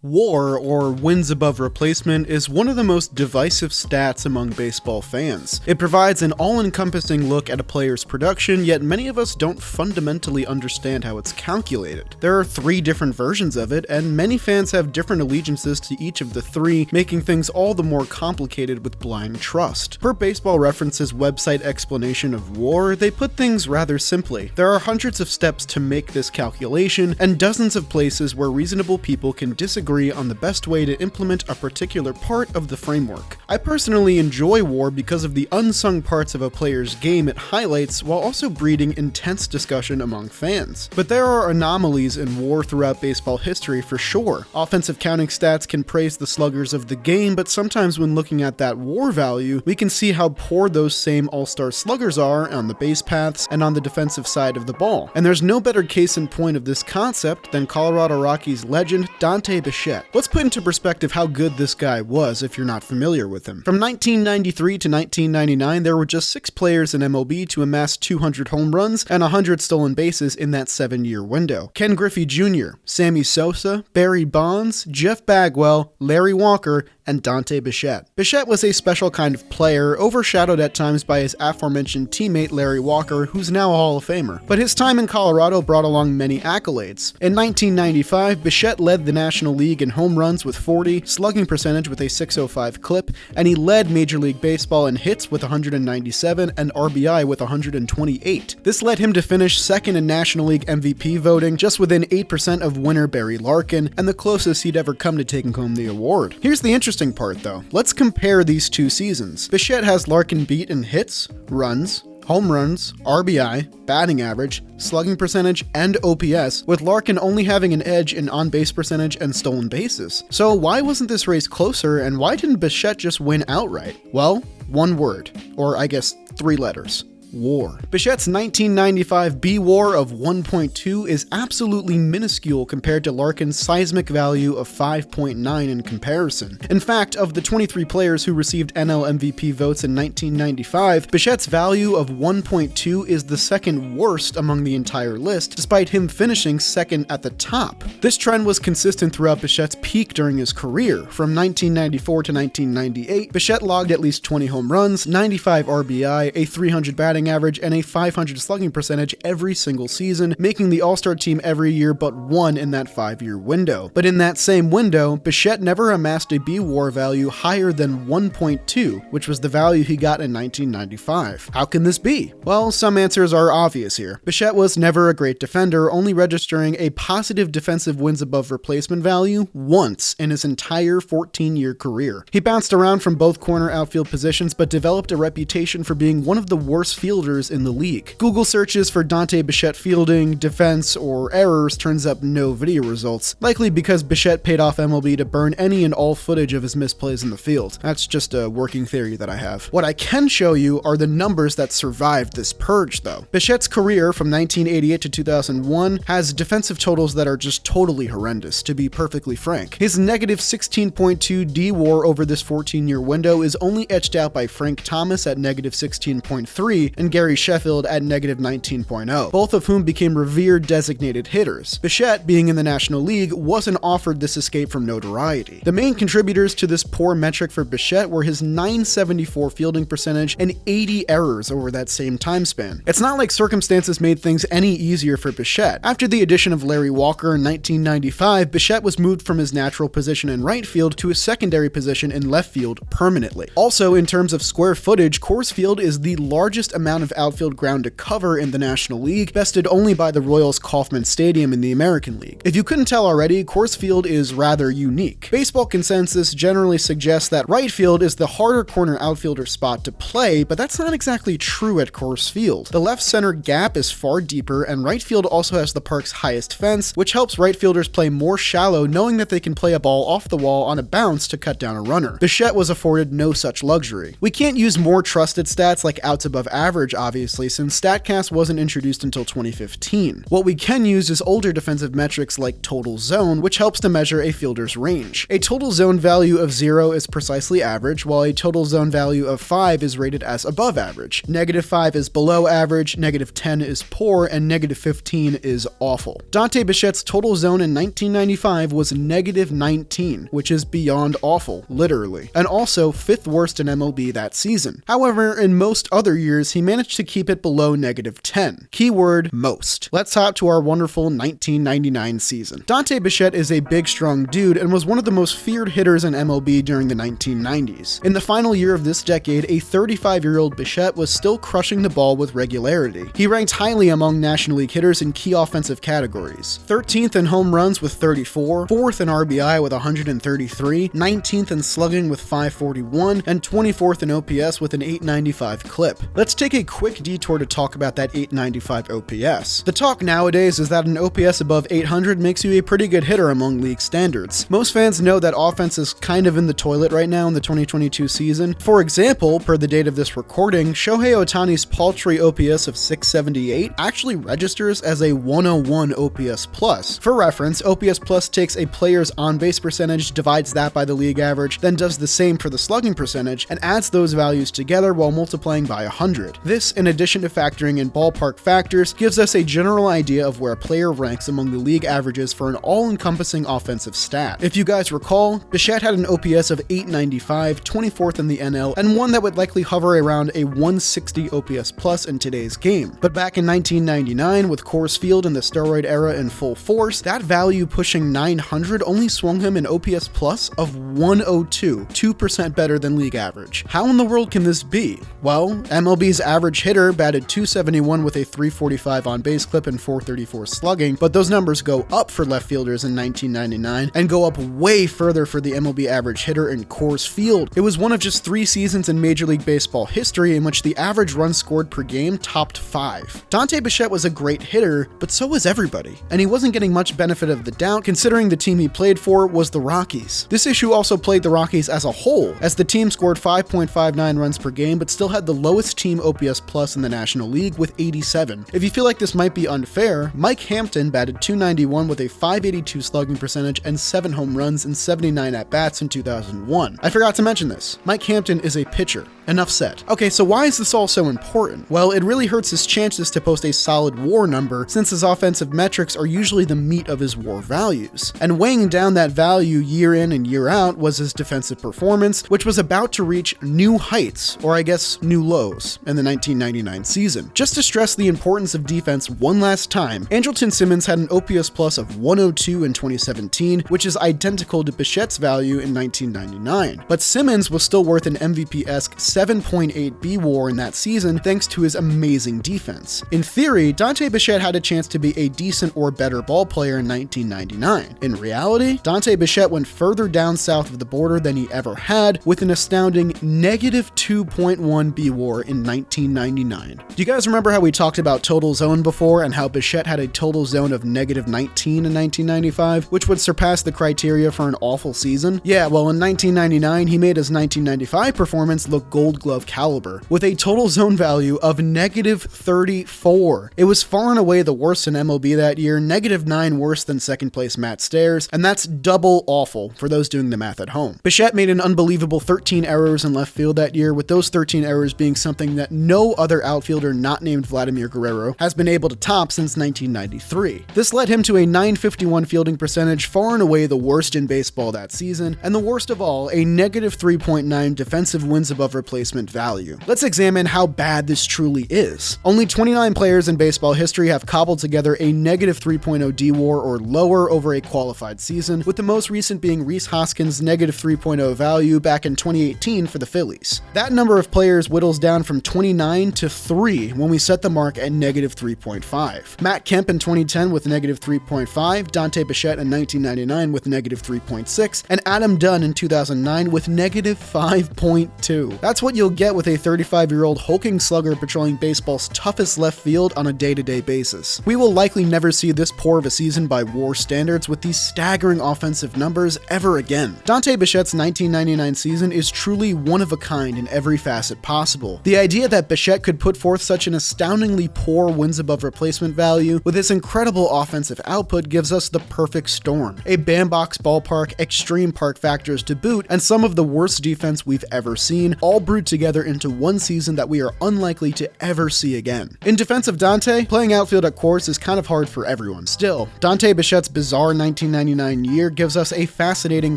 WAR, or wins above replacement, is one of the most divisive stats among baseball fans. It provides an all-encompassing look at a player's production, yet many of us don't fundamentally understand how it's calculated. There are 3 different versions of it, and many fans have different allegiances to each of the 3, making things all the more complicated with blind trust. Per Baseball Reference's website explanation of WAR, they put things rather simply. There are hundreds of steps to make this calculation, and dozens of places where reasonable people can disagree on the best way to implement a particular part of the framework. I personally enjoy WAR because of the unsung parts of a player's game it highlights, while also breeding intense discussion among fans. But there are anomalies in WAR throughout baseball history for sure. Offensive counting stats can praise the sluggers of the game, but sometimes when looking at that WAR value, we can see how poor those same all-star sluggers are on the base paths and on the defensive side of the ball. And there's no better case in point of this concept than Colorado Rockies legend Dante Bichette. Let's put into perspective how good this guy was if you're not familiar with him. From 1993 to 1999, there were just 6 players in MLB to amass 200 home runs and 100 stolen bases in that 7-year window. Ken Griffey Jr., Sammy Sosa, Barry Bonds, Jeff Bagwell, Larry Walker, and Dante Bichette. Bichette was a special kind of player, overshadowed at times by his aforementioned teammate Larry Walker, who's now a Hall of Famer. But his time in Colorado brought along many accolades. In 1995, Bichette led the National League in home runs with 40, slugging percentage with a .605 clip, and he led Major League Baseball in hits with 197 and RBI with 128. This led him to finish second in National League MVP voting, just within 8% of winner Barry Larkin, and the closest he'd ever come to taking home the award. Here's the interesting part though. Let's compare these 2 seasons. Bichette has Larkin beat in hits, runs, home runs, RBI, batting average, slugging percentage, and OPS, with Larkin only having an edge in on-base percentage and stolen bases. So why wasn't this race closer, and why didn't Bichette just win outright? Well, one word, or I guess 3 letters. WAR. Bichette's 1995 B-WAR of 1.2 is absolutely minuscule compared to Larkin's seismic value of 5.9 in comparison. In fact, of the 23 players who received NL MVP votes in 1995, Bichette's value of 1.2 is the second worst among the entire list, despite him finishing second at the top. This trend was consistent throughout Bichette's peak during his career. From 1994 to 1998, Bichette logged at least 20 home runs, 95 RBI, a 300 batting average, and a 500 slugging percentage every single season, making the All-Star team every year but one in that 5-year window. But in that same window, Bichette never amassed a B-WAR value higher than 1.2, which was the value he got in 1995. How can this be? Well, some answers are obvious here. Bichette was never a great defender, only registering a positive defensive wins above replacement value once in his entire 14-year career. He bounced around from both corner outfield positions, but developed a reputation for being one of the worst fielders in the league. Google searches for Dante Bichette fielding, defense, or errors turns up no video results, likely because Bichette paid off MLB to burn any and all footage of his misplays in the field. That's just a working theory that I have. What I can show you are the numbers that survived this purge, though. Bichette's career from 1988 to 2001 has defensive totals that are just totally horrendous, to be perfectly frank. His negative 16.2 D-WAR over this 14-year window is only etched out by Frank Thomas at negative 16.3 and Gary Sheffield at negative 19.0, both of whom became revered designated hitters. Bichette, being in the National League, wasn't offered this escape from notoriety. The main contributors to this poor metric for Bichette were his .974 fielding percentage and 80 errors over that same time span. It's not like circumstances made things any easier for Bichette. After the addition of Larry Walker in 1995, Bichette was moved from his natural position in right field to a secondary position in left field permanently. Also, in terms of square footage, Coors Field is the largest amount of outfield ground to cover in the National League, bested only by the Royals Kauffman Stadium in the American League. If you couldn't tell already, Coors Field is rather unique. Baseball consensus generally suggests that right field is the harder corner outfielder spot to play, but that's not exactly true at Coors Field. The left center gap is far deeper, and right field also has the park's highest fence, which helps right fielders play more shallow, knowing that they can play a ball off the wall on a bounce to cut down a runner. Bichette was afforded no such luxury. We can't use more trusted stats like outs above average average, obviously, since StatCast wasn't introduced until 2015. What we can use is older defensive metrics like total zone, which helps to measure a fielder's range. A total zone value of 0 is precisely average, while a total zone value of 5 is rated as above average. -5 is below average, -10 is poor, and -15 is awful. Dante Bichette's total zone in 1995 was -19, which is beyond awful, literally, and also 5th worst in MLB that season. However, in most other years, he managed to keep it below -10. Keyword most. Let's hop to our wonderful 1999 season. Dante Bichette is a big, strong dude and was one of the most feared hitters in MLB during the 1990s. In the final year of this decade, a 35-year-old Bichette was still crushing the ball with regularity. He ranked highly among National League hitters in key offensive categories. 13th in home runs with 34, 4th in RBI with 133, 19th in slugging with 541, and 24th in OPS with an 895 clip. Let's take a quick detour to talk about that 895 OPS. The talk nowadays is that an OPS above 800 makes you a pretty good hitter among league standards. Most fans know that offense is kind of in the toilet right now in the 2022 season. For example, per the date of this recording, Shohei Ohtani's paltry OPS of 678 actually registers as a 101 OPS plus. For reference, OPS plus takes a player's on-base percentage, divides that by the league average, then does the same for the slugging percentage, and adds those values together while multiplying by 100. This, in addition to factoring in ballpark factors, gives us a general idea of where a player ranks among the league averages for an all-encompassing offensive stat. If you guys recall, Bichette had an OPS of 895, 24th in the NL, and one that would likely hover around a 160 OPS plus in today's game. But back in 1999, with Coors Field and the steroid era in full force, that value pushing 900 only swung him an OPS plus of 102, 2% better than league average. How in the world can this be? Well, MLB's average hitter batted .271 with a 345 on base clip and 434 slugging, but those numbers go up for left fielders in 1999 and go up way further for the MLB average hitter in Coors Field. It was one of just 3 seasons in Major League Baseball history in which the average runs scored per game topped 5. Dante Bichette was a great hitter, but so was everybody, and he wasn't getting much benefit of the doubt considering the team he played for was the Rockies. This issue also played the Rockies as a whole, as the team scored 5.59 runs per game but still had the lowest team OPS plus in the National League with 87. If you feel like this might be unfair, Mike Hampton batted .291 with a 582 slugging percentage and 7 home runs and 79 at-bats in 2001. I forgot to mention this. Mike Hampton is a pitcher. Enough said. Okay, so why is this all so important? Well, it really hurts his chances to post a solid WAR number since his offensive metrics are usually the meat of his WAR values. And weighing down that value year in and year out was his defensive performance, which was about to reach new heights, or I guess new lows, in the 1999 season. Just to stress the importance of defense one last time, Andrelton Simmons had an OPS plus of 102 in 2017, which is identical to Bichette's value in 1999. But Simmons was still worth an MVP-esque 7.8 B-WAR in that season thanks to his amazing defense. In theory, Dante Bichette had a chance to be a decent or better ball player in 1999. In reality, Dante Bichette went further down south of the border than he ever had, with an astounding -2.1 B-WAR in 1999. Do you guys remember how we talked about total zone before and how Bichette had a total zone of -19 in 1995, which would surpass the criteria for an awful season? Yeah, well, in 1999, he made his 1995 performance look Gold Glove caliber, with a total zone value of -34. It was far and away the worst in MLB that year, -9 worse than second place Matt Stairs, and that's double awful for those doing the math at home. Bichette made an unbelievable 13 errors in left field that year, with those 13 errors being something that no other outfielder not named Vladimir Guerrero has been able to top since 1993. This led him to a .951 fielding percentage, far and away the worst in baseball that season, and the worst of all, a -3.9 defensive wins above replacement value. Let's examine how bad this truly is. Only 29 players in baseball history have cobbled together a -3.0 D-WAR or lower over a qualified season, with the most recent being Rhys Hoskins' -3.0 value back in 2018 for the Phillies. That number of players whittles down from 29 to 3 when we set the mark at -3.5. Matt Kemp in 2010 with -3.5, Dante Bichette in 1999 with -3.6, and Adam Dunn in 2009 with -5.2. That's what you'll get with a 35-year-old hulking slugger patrolling baseball's toughest left field on a day-to-day basis. We will likely never see this poor of a season by WAR standards with these staggering offensive numbers ever again. Dante Bichette's 1999 season is truly one of a kind in every facet possible. The idea that that Bichette could put forth such an astoundingly poor wins above replacement value with his incredible offensive output gives us the perfect storm. A bandbox ballpark, extreme park factors to boot, and some of the worst defense we've ever seen, all brewed together into one season that we are unlikely to ever see again. In defense of Dante, playing outfield at course is kind of hard for everyone. Still, Dante Bichette's bizarre 1999 year gives us a fascinating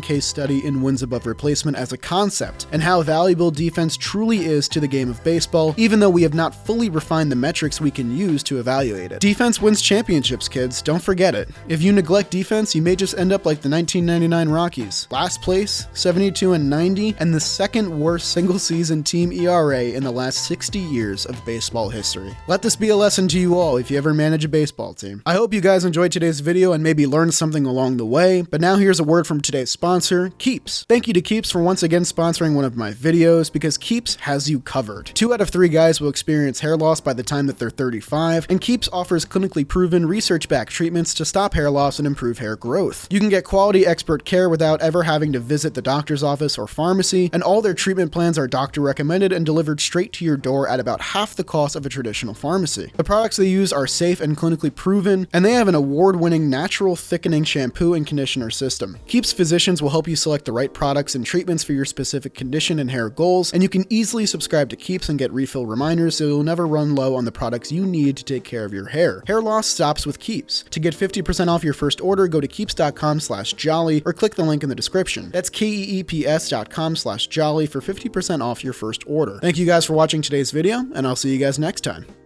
case study in wins above replacement as a concept, and how valuable defense truly is to the game of baseball, even though we have not fully refined the metrics we can use to evaluate it. Defense wins championships, kids, don't forget it. If you neglect defense, you may just end up like the 1999 Rockies. Last place, 72-90, and the second worst single season team ERA in the last 60 years of baseball history. Let this be a lesson to you all if you ever manage a baseball team. I hope you guys enjoyed today's video and maybe learned something along the way, but now here's a word from today's sponsor, Keeps. Thank you to Keeps for once again sponsoring one of my videos, because Keeps has you covered. 2 out of 3 guys will experience hair loss by the time that they're 35, and Keeps offers clinically proven, research-backed treatments to stop hair loss and improve hair growth. You can get quality expert care without ever having to visit the doctor's office or pharmacy, and all their treatment plans are doctor recommended and delivered straight to your door at about half the cost of a traditional pharmacy. The products they use are safe and clinically proven, and they have an award-winning natural thickening shampoo and conditioner system. Keeps physicians will help you select the right products and treatments for your specific condition and hair goals, and you can easily subscribe to Keeps and get refill reminders so you'll never run low on the products you need to take care of your hair. Hair loss stops with Keeps. To get 50% off your first order, go to keeps.com/jolly or click the link in the description. That's keeps.com/jolly for 50% off your first order. Thank you guys for watching today's video, and I'll see you guys next time.